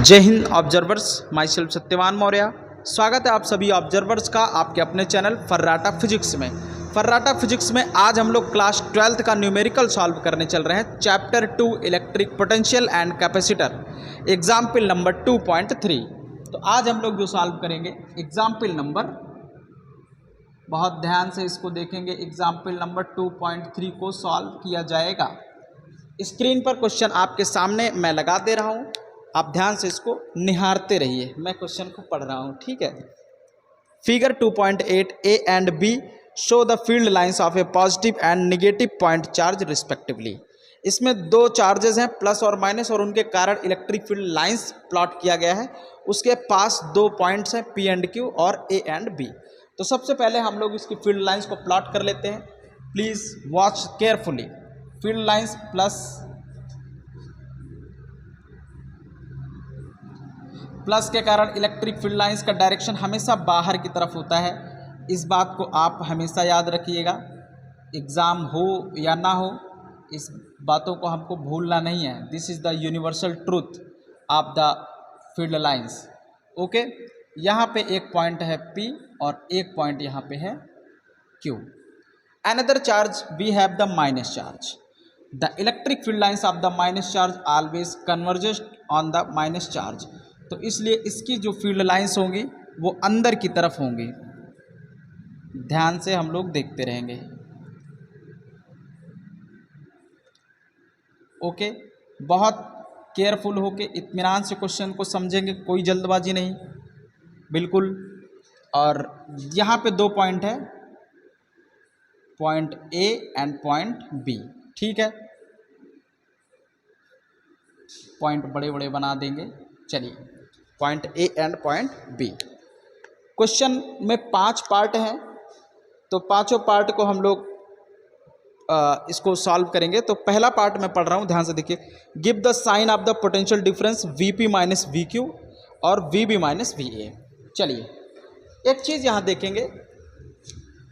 जय Hind observers, my self Satyavan Maurya. स्वागत है आप सभी ऑब्जर्वर्स का आपके अपने चैनल फर्राटा फिजिक्स में। फर्राटा फिजिक्स में आज हम लोग क्लास 12th का न्यूमेरिकल सॉल्व करने चल रहे हैं। Chapter 2 electric potential and capacitor, example number 2.3। तो आज हम लोग जो सॉल्व करेंगे एग्जाम्पल नंबर, बहुत ध्यान से इसको देखेंगे, एग्जाम्पल नंबर 2.3 को सॉल्व किया जाएगा। स्क्रीन पर क्वेश्चन आपके सामने मैं लगा दे रहा हूँ, आप ध्यान से इसको निहारते रहिए। मैं क्वेश्चन को पढ़ रहा हूँ, ठीक है। Figure 2.8 A and B show the field lines of a positive and negative point charge respectively. इसमें दो चार्जेस हैं, प्लस और माइनस, और उनके कारण इलेक्ट्रिक फील्ड लाइंस प्लॉट किया गया है। उसके पास दो पॉइंट्स हैं पी एंड क्यू और ए एंड बी। तो सबसे पहले हम लोग इसकी फील्ड लाइंस को प्लॉट कर लेते हैं। Please watch carefully. Field lines plus के कारण इलेक्ट्रिक फील्ड लाइंस का डायरेक्शन हमेशा बाहर की तरफ होता है। इस बात को आप हमेशा याद रखिएगा, एग्ज़ाम हो या ना हो, इस बातों को हमको भूलना नहीं है। This is the universal truth of the field lines. Okay, यहाँ पे एक पॉइंट है P और एक पॉइंट यहाँ पे है Q। Another charge we have the minus charge. The electric field lines of the minus charge always converges on the minus charge. तो इसलिए इसकी जो फील्ड लाइंस होंगी वो अंदर की तरफ होंगी। ध्यान से हम लोग देखते रहेंगे। ओके, बहुत केयरफुल होके इत्मीनान से क्वेश्चन को समझेंगे, कोई जल्दबाजी नहीं, बिल्कुल। और यहाँ पे दो पॉइंट है, point A and point B, ठीक है। पॉइंट बड़े बड़े बना देंगे। चलिए, point A and point B. Question में 5 पार्ट हैं, तो पांचों पार्ट को हम लोग इसको सॉल्व करेंगे। तो पहला पार्ट मैं पढ़ रहा हूँ, ध्यान से देखिए। Give the sign of the potential difference VP minus V Q और वीबी माइनस वी ए। चलिए, एक चीज़ यहाँ देखेंगे,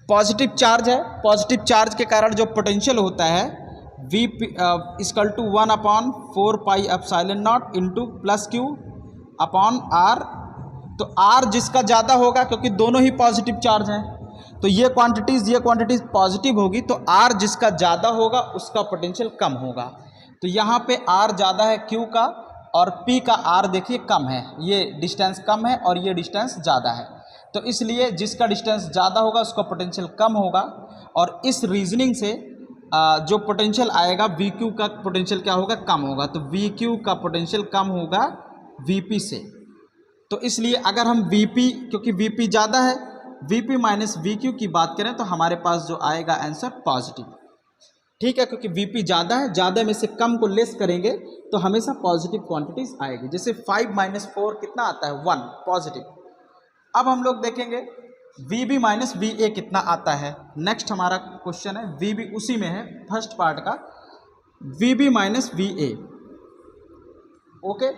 पॉजिटिव चार्ज है। पॉजिटिव चार्ज के कारण जो पोटेंशियल होता है V equal to 1/4 pi epsilon naught into plus Q upon R. तो आर जिसका ज़्यादा होगा, क्योंकि दोनों ही पॉजिटिव चार्ज हैं, तो ये क्वांटिटीज़ पॉजिटिव होगी, तो आर जिसका ज़्यादा होगा उसका पोटेंशियल कम होगा। तो यहाँ पे आर ज़्यादा है क्यू का, और पी का आर देखिए कम है। ये डिस्टेंस कम है और ये डिस्टेंस ज़्यादा है, तो इसलिए जिसका डिस्टेंस ज़्यादा होगा उसका पोटेंशियल कम होगा। और इस रीजनिंग से जो पोटेंशियल आएगा वी क्यू का पोटेंशियल क्या होगा, कम होगा। तो वी क्यू का पोटेंशियल कम होगा वीपी से। तो इसलिए अगर हम वीपी, क्योंकि वीपी ज़्यादा है, वीपी माइनस वी क्यू की बात करें तो हमारे पास जो आएगा आंसर पॉजिटिव, ठीक है। क्योंकि वीपी ज़्यादा है, ज़्यादा में से कम को लेस करेंगे तो हमेशा पॉजिटिव क्वांटिटीज आएगी। जैसे 5 माइनस 4 कितना आता है, 1 पॉजिटिव। अब हम लोग देखेंगे वीबी माइनस वी ए कितना आता है। नेक्स्ट हमारा क्वेश्चन है, वीबी उसी में है, फर्स्ट पार्ट का, वीबी माइनस वी ए। ओके,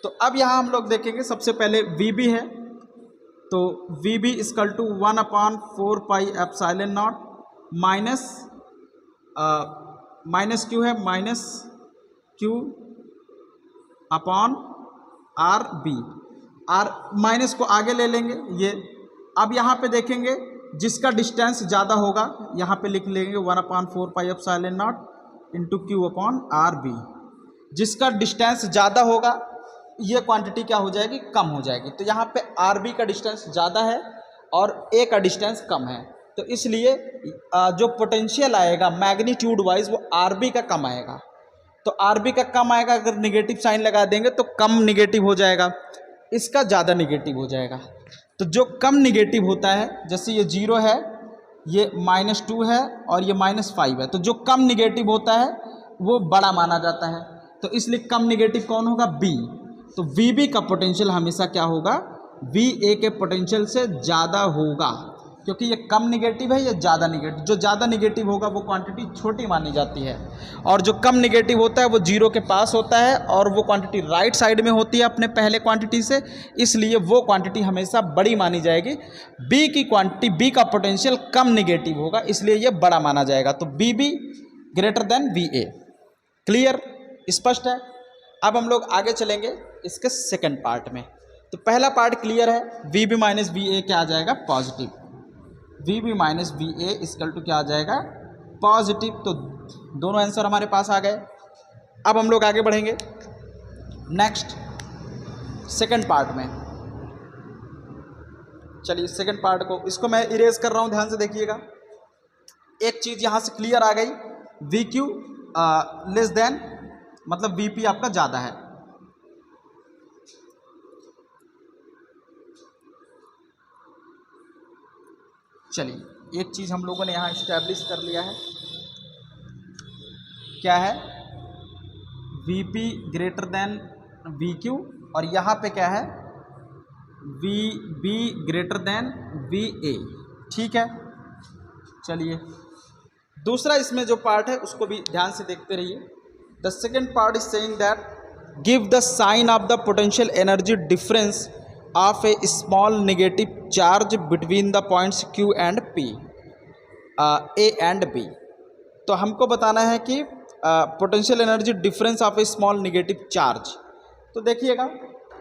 तो अब यहाँ हम लोग देखेंगे, सबसे पहले वीबी है, तो VB equal to 1/4 pi epsilon naught minus Q है, minus Q upon R B. R minus को आगे ले लेंगे ये। अब यहाँ पे देखेंगे जिसका डिस्टेंस ज़्यादा होगा, यहाँ पे लिख लेंगे 1/4 pi epsilon naught into Q upon R B. जिसका डिस्टेंस ज़्यादा होगा ये क्वांटिटी क्या हो जाएगी, कम हो जाएगी। तो यहाँ पे आर बी का डिस्टेंस ज़्यादा है और ए का डिस्टेंस कम है, तो इसलिए जो पोटेंशियल आएगा मैग्नीट्यूड वाइज वो आर बी का कम आएगा। तो आर बी का कम आएगा, अगर निगेटिव साइन लगा देंगे तो कम निगेटिव हो जाएगा, इसका ज़्यादा निगेटिव हो जाएगा। तो जो कम निगेटिव होता है, जैसे ये 0 है, ये -2 है और ये -5 है, तो जो कम निगेटिव होता है वो बड़ा माना जाता है। तो इसलिए कम निगेटिव कौन होगा, बी। तो वीबी का पोटेंशियल हमेशा क्या होगा, वी ए के पोटेंशियल से ज़्यादा होगा, क्योंकि ये कम निगेटिव है, ये ज़्यादा निगेटिव। जो ज़्यादा निगेटिव होगा वो क्वांटिटी छोटी मानी जाती है, और जो कम निगेटिव होता है वो 0 के पास होता है, और वो क्वांटिटी राइट साइड में होती है अपने पहले क्वांटिटी से, इसलिए वो क्वांटिटी हमेशा बड़ी मानी जाएगी। बी की क्वांटिटी, बी का पोटेंशियल कम निगेटिव होगा, इसलिए ये बड़ा माना जाएगा। तो B B greater than V A. Clear, स्पष्ट है। अब हम लोग आगे चलेंगे इसके सेकंड पार्ट में। तो पहला पार्ट क्लियर है, V B minus V A क्या आ जाएगा, positive. V B minus V A equal to क्या आ जाएगा, पॉजिटिव। तो दोनों आंसर हमारे पास आ गए। अब हम लोग आगे बढ़ेंगे नेक्स्ट सेकंड पार्ट में। चलिए सेकंड पार्ट को, इसको मैं इरेज कर रहा हूँ, ध्यान से देखिएगा। एक चीज़ यहाँ से क्लियर आ गई, वी क्यू लेस देन मतलब वी पी आपका ज़्यादा है। चलिए एक चीज़ हम लोगों ने यहाँ इस्टेब्लिश कर लिया है, क्या है, V P greater than V Q, और यहाँ पे क्या है, V B greater than V A. ठीक है, चलिए दूसरा इसमें जो पार्ट है उसको भी ध्यान से देखते रहिए। The second part is saying that give the sign of the potential energy difference of a small negative charge between the points Q and P, A and B. तो हमको बताना है कि potential energy difference of a small negative charge. तो देखिएगा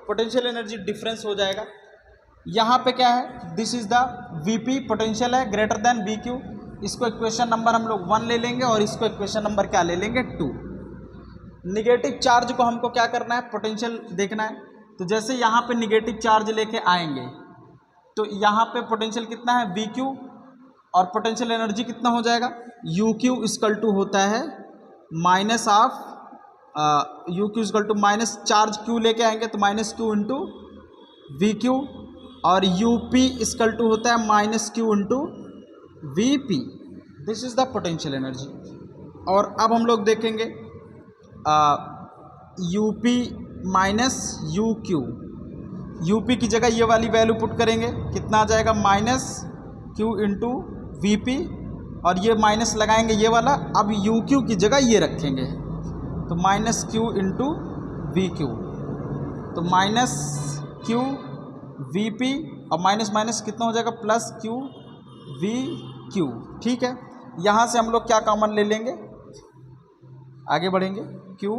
potential energy difference हो जाएगा, यहाँ पे क्या है, this is the V P potential है ग्रेटर देन वी क्यू। इसको इक्वेशन नंबर हम लोग 1 ले लेंगे और इसको इक्वेशन नंबर क्या ले लेंगे, 2। निगेटिव चार्ज को हमको क्या करना है, पोटेंशियल देखना है। तो जैसे यहाँ पे निगेटिव चार्ज लेके आएंगे तो यहाँ पे पोटेंशियल कितना है, वी क्यू, और पोटेंशियल एनर्जी कितना हो जाएगा, यू क्यू इक्वल टू होता है minus of U Q equal to minus charge Q लेके आएंगे तो minus Q into V Q, और यू पी इक्वल टू होता है minus Q into V P. This is the potential energy. और अब हम लोग देखेंगे U P minus U Q, U P की जगह ये वाली वैल्यू पुट करेंगे, कितना आ जाएगा, minus Q into V P, और ये माइनस लगाएंगे ये वाला, अब यू क्यू की जगह ये रखेंगे तो minus Q into V Q, तो माइनस क्यू वी पी और माइनस माइनस कितना हो जाएगा, प्लस क्यू वी क्यू। ठीक है, यहाँ से हम लोग क्या कॉमन ले लेंगे, आगे बढ़ेंगे, क्यू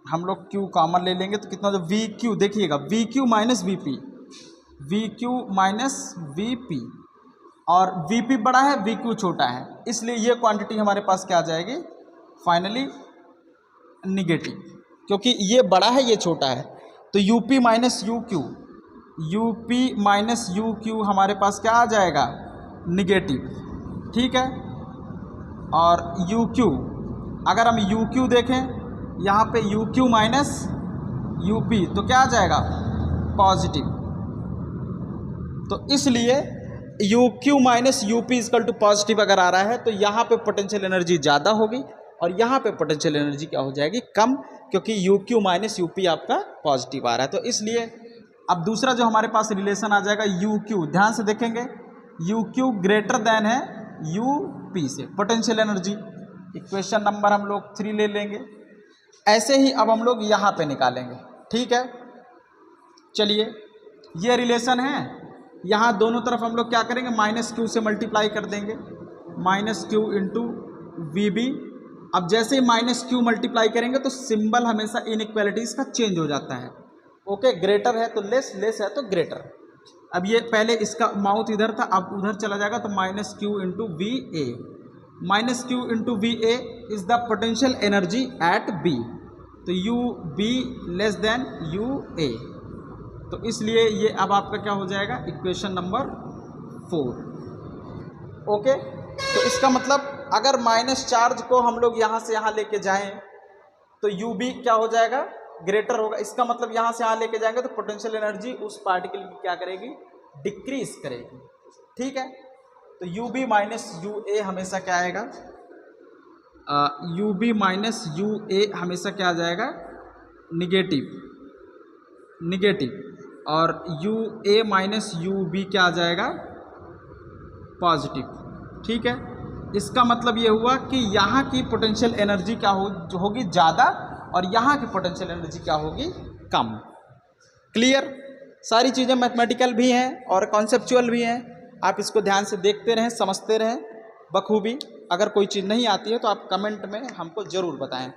हम लोग क्यू कॉमन ले लेंगे तो कितना हो जाएगा, वी क्यू। देखिएगा we Q minus V P, we Q minus V P, और वी पी बड़ा है वी क्यू छोटा है, इसलिए ये क्वांटिटी हमारे पास क्या आ जाएगी, फाइनली निगेटिव, क्योंकि ये बड़ा है ये छोटा है। तो you P minus U Q, U P minus U Q हमारे पास क्या आ जाएगा, निगेटिव। ठीक है, और यू क्यू, अगर हम यू क्यू देखें यहाँ पे U Q minus U P तो क्या आ जाएगा, पॉजिटिव। तो इसलिए U Q minus U P equal to positive अगर आ रहा है तो यहाँ पे पोटेंशियल एनर्जी ज़्यादा होगी और यहाँ पे पोटेंशियल एनर्जी क्या हो जाएगी, कम, क्योंकि you Q minus U P आपका पॉजिटिव आ रहा है। तो इसलिए अब दूसरा जो हमारे पास रिलेशन आ जाएगा यू क्यू, ध्यान से देखेंगे, यू क्यू ग्रेटर देन है यू पी से, पोटेंशियल एनर्जी इक्वेशन नंबर हम लोग 3 ले लेंगे। ऐसे ही अब हम लोग यहाँ पे निकालेंगे। ठीक है, चलिए ये रिलेशन है, यहाँ दोनों तरफ हम लोग क्या करेंगे, माइनस क्यू से मल्टीप्लाई कर देंगे, minus Q into V B. अब जैसे ही माइनस क्यू मल्टीप्लाई करेंगे तो सिंबल हमेशा इनइक्वालिटीज़ का चेंज हो जाता है। ओके, ग्रेटर है तो लेस, लेस है तो ग्रेटर। अब ये पहले इसका माउथ इधर था, अब उधर चला जाएगा तो minus Q into V A, minus Q into V A is the potential energy at B. तो U B less than U A, तो इसलिए ये अब आपका क्या हो जाएगा, इक्वेशन नंबर 4। ओके, तो इसका मतलब अगर माइनस चार्ज को हम लोग यहाँ से यहाँ लेके जाएं तो यू बी क्या हो जाएगा, ग्रेटर होगा। इसका मतलब यहाँ से यहाँ लेके जाएंगे तो पोटेंशियल एनर्जी उस पार्टिकल की क्या करेगी, डिक्रीज करेगी। ठीक है, तो U B minus U A हमेशा क्या आएगा, U B minus U A हमेशा क्या आ जाएगा, निगेटिव, निगेटिव, और U A minus U B क्या आ जाएगा, पॉजिटिव। ठीक है, इसका मतलब ये हुआ कि यहाँ की पोटेंशियल एनर्जी क्या होगी ज़्यादा और यहाँ की पोटेंशियल एनर्जी क्या होगी, कम। क्लियर, सारी चीज़ें मैथमेटिकल भी हैं और कॉन्सेप्चुअल भी हैं। आप इसको ध्यान से देखते रहें, समझते रहें बखूबी। अगर कोई चीज़ नहीं आती है तो आप कमेंट में हमको ज़रूर बताएं।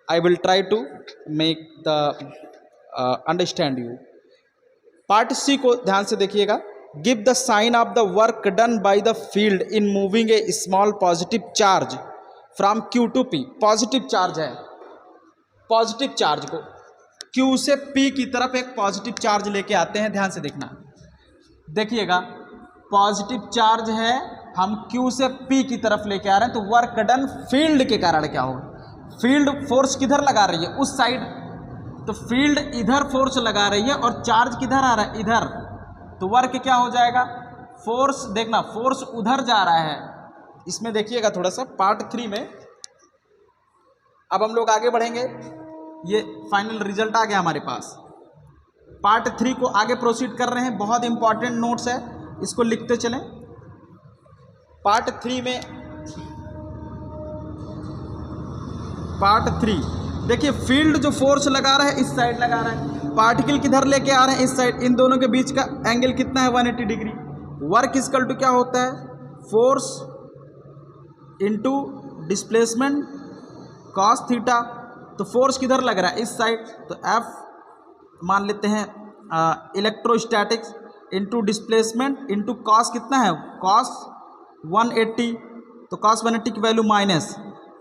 I will try to make the understand you. Part C को ध्यान से देखिएगा. Give the sign of the work done by the field in moving a small positive charge from Q to P. Positive charge है, positive charge को Q से P की तरफ एक पॉजिटिव चार्ज लेके आते हैं. ध्यान से देखना, देखिएगा पॉजिटिव चार्ज है, हम Q से P की तरफ लेके आ रहे हैं. तो वर्क डन फील्ड के कारण क्या होगा, फील्ड फोर्स किधर लगा रही है, उस साइड. तो फील्ड इधर फोर्स लगा रही है और चार्ज किधर आ रहा है, इधर. तो वर्क क्या हो जाएगा, फोर्स देखना, फोर्स उधर जा रहा है. इसमें देखिएगा थोड़ा सा पार्ट 3 में. अब हम लोग आगे बढ़ेंगे, ये फाइनल रिजल्ट आ गया हमारे पास. पार्ट 3 को आगे प्रोसीड कर रहे हैं. बहुत इंपॉर्टेंट नोट्स है, इसको लिखते चलें. पार्ट 3 में, पार्ट 3 देखिए, फील्ड जो फोर्स लगा रहा है इस साइड लगा रहा है, पार्टिकल किधर लेके आ रहे हैं, इस साइड. इन दोनों के बीच का एंगल कितना है, 180 डिग्री. वर्क इक्वल टू क्या होता है, force into displacement cos theta. तो फोर्स किधर लग रहा है, इस साइड. तो F मान लेते हैं electrostatics into displacement into cos कितना है, कॉस 180. तो कॉस 180 की वैल्यू माइनस,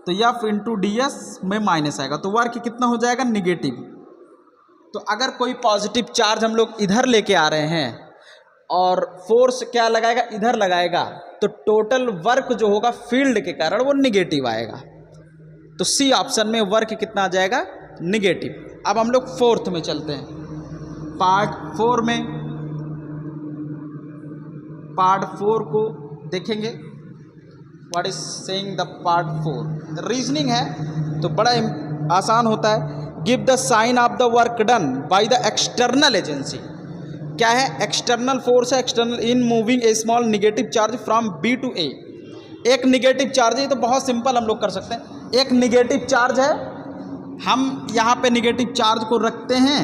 तो F इंटू DS में माइनस आएगा. तो वर्क कितना हो जाएगा, निगेटिव. तो अगर कोई पॉजिटिव चार्ज हम लोग इधर लेके आ रहे हैं और फोर्स क्या लगाएगा, इधर लगाएगा, तो टोटल वर्क जो होगा फील्ड के कारण वो निगेटिव आएगा. तो सी ऑप्शन में वर्क कितना आ जाएगा, निगेटिव. अब हम लोग फोर्थ में चलते हैं. पार्ट 4 में, पार्ट 4 को देखेंगे. What is saying the part 4, reasoning है तो बड़ा आसान होता है. Give the sign of the work done by the external agency. क्या है, एक्सटर्नल फोर्स है, external in moving a small negative charge from B to A. एक निगेटिव चार्ज है, तो बहुत सिंपल हम लोग कर सकते हैं. एक निगेटिव चार्ज है, हम यहाँ पे निगेटिव चार्ज को रखते हैं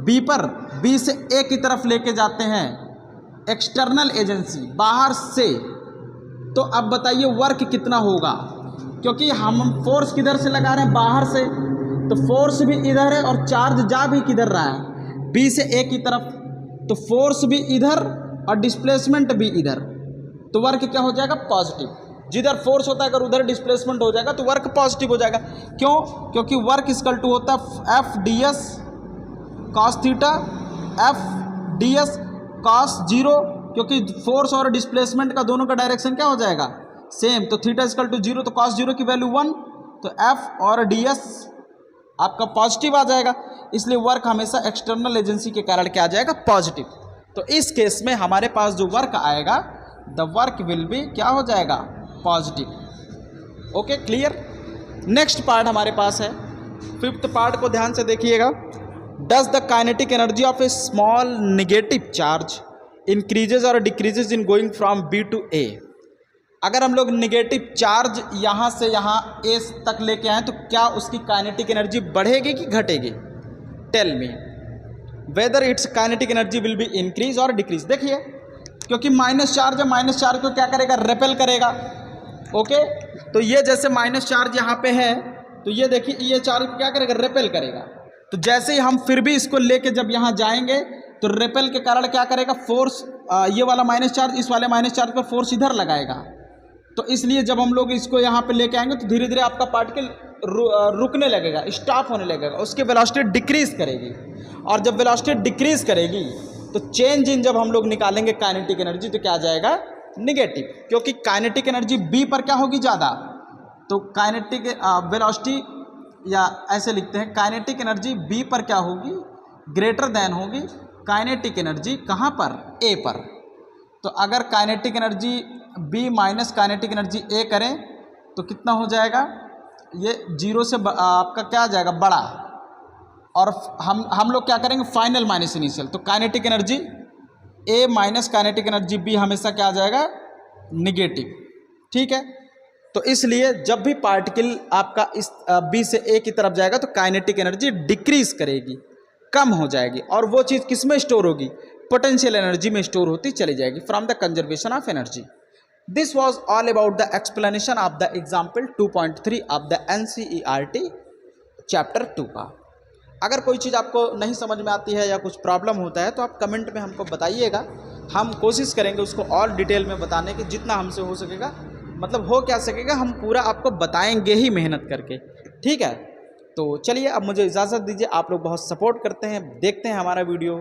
B पर, B से A की तरफ लेके जाते हैं, एक्सटर्नल एजेंसी बाहर से. तो अब बताइए वर्क कितना होगा, क्योंकि हम फोर्स किधर से लगा रहे हैं, बाहर से. तो फोर्स भी इधर है और चार्ज जा भी किधर रहा है, B से A की तरफ. तो फोर्स भी इधर और डिस्प्लेसमेंट भी इधर. तो वर्क क्या हो जाएगा, पॉजिटिव. जिधर फोर्स होता है अगर उधर डिस्प्लेसमेंट हो जाएगा तो वर्क पॉजिटिव हो जाएगा. क्यों, क्योंकि वर्क इक्वल टू होता है FDS cos theta, FDS cos 0, क्योंकि फोर्स और डिस्प्लेसमेंट का दोनों का डायरेक्शन क्या हो जाएगा, सेम. तो थीटा इक्वल टू 0, तो कॉस 0 की वैल्यू 1. तो F और DS आपका पॉजिटिव आ जाएगा. इसलिए वर्क हमेशा एक्सटर्नल एजेंसी के कारण क्या आ जाएगा, पॉजिटिव. तो इस केस में हमारे पास जो वर्क आएगा, द वर्क विल बी क्या हो जाएगा, positive. Okay, clear. Next part हमारे पास है, 5th पार्ट को ध्यान से देखिएगा. Does the kinetic energy of a small negative charge increases और decreases in going from B to A. अगर हम लोग नेगेटिव चार्ज यहाँ से यहाँ A तक लेके आए तो क्या उसकी काइनेटिक एनर्जी बढ़ेगी कि घटेगी, tell me whether it's kinetic energy will be increase और डिक्रीज. देखिए, क्योंकि माइनस चार्ज है, माइनस चार्ज को क्या करेगा, रेपेल करेगा. ओके, तो ये जैसे माइनस चार्ज यहाँ पे है, तो ये देखिए ये चार्ज क्या करेगा, रेपेल करेगा. तो जैसे ही हम फिर भी इसको लेके जब यहाँ जाएंगे तो रेपेल के कारण क्या करेगा, फोर्स ये वाला माइनस चार्ज इस वाले माइनस चार्ज पर फोर्स इधर लगाएगा. तो इसलिए जब हम लोग इसको यहाँ पे लेके आएंगे तो धीरे धीरे आपका पार्टिकल रुकने लगेगा, स्टॉप होने लगेगा, उसकी वेलोसिटी डिक्रीज करेगी. और जब वेलोसिटी डिक्रीज करेगी तो चेंज इन जब हम लोग निकालेंगे काइनेटिक एनर्जी तो क्या आ जाएगा, निगेटिव. क्योंकि काइनेटिक एनर्जी B पर क्या होगी, ज़्यादा. तो काइनेटिक वेलोसिटी, या ऐसे लिखते हैं, काइनेटिक एनर्जी B पर क्या होगी, ग्रेटर देन होगी काइनेटिक एनर्जी कहाँ पर, A पर. तो अगर kinetic energy B minus kinetic energy A करें तो कितना हो जाएगा, ये 0 से आपका क्या आ जाएगा, बड़ा. और हम लोग क्या करेंगे, फाइनल माइनस इनिशियल. तो kinetic energy A minus kinetic energy B हमेशा क्या आ जाएगा, निगेटिव. ठीक है. तो इसलिए जब भी पार्टिकल आपका इस B से A की तरफ जाएगा तो काइनेटिक एनर्जी डिक्रीज करेगी, कम हो जाएगी. और वो चीज़ किस में स्टोर होगी, पोटेंशियल एनर्जी में स्टोर होती चली जाएगी, from the conservation of energy. This was all about the explanation of the example 2.3 of the NCERT. Chapter 2 का। अगर कोई चीज़ आपको नहीं समझ में आती है या कुछ प्रॉब्लम होता है तो आप कमेंट में हमको बताइएगा, हम कोशिश करेंगे उसको और डिटेल में बताने की, जितना हमसे हो सकेगा। मतलब हो क्या सकेगा, हम पूरा आपको बताएंगे ही मेहनत करके, ठीक है। तो चलिए अब मुझे इजाज़त दीजिए। आप लोग बहुत सपोर्ट करते हैं, देखते हैं हमारा वीडियो,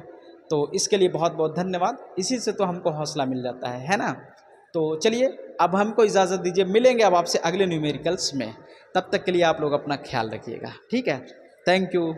तो इसके लिए बहुत बहुत धन्यवाद। इसी से तो हमको हौसला मिल जाता है ना। तो चलिए अब हमको इजाज़त दीजिए, मिलेंगे अब आपसे अगले न्यूमेरिकल्स में। तब तक के लिए आप लोग अपना ख्याल रखिएगा, ठीक है। Thank you.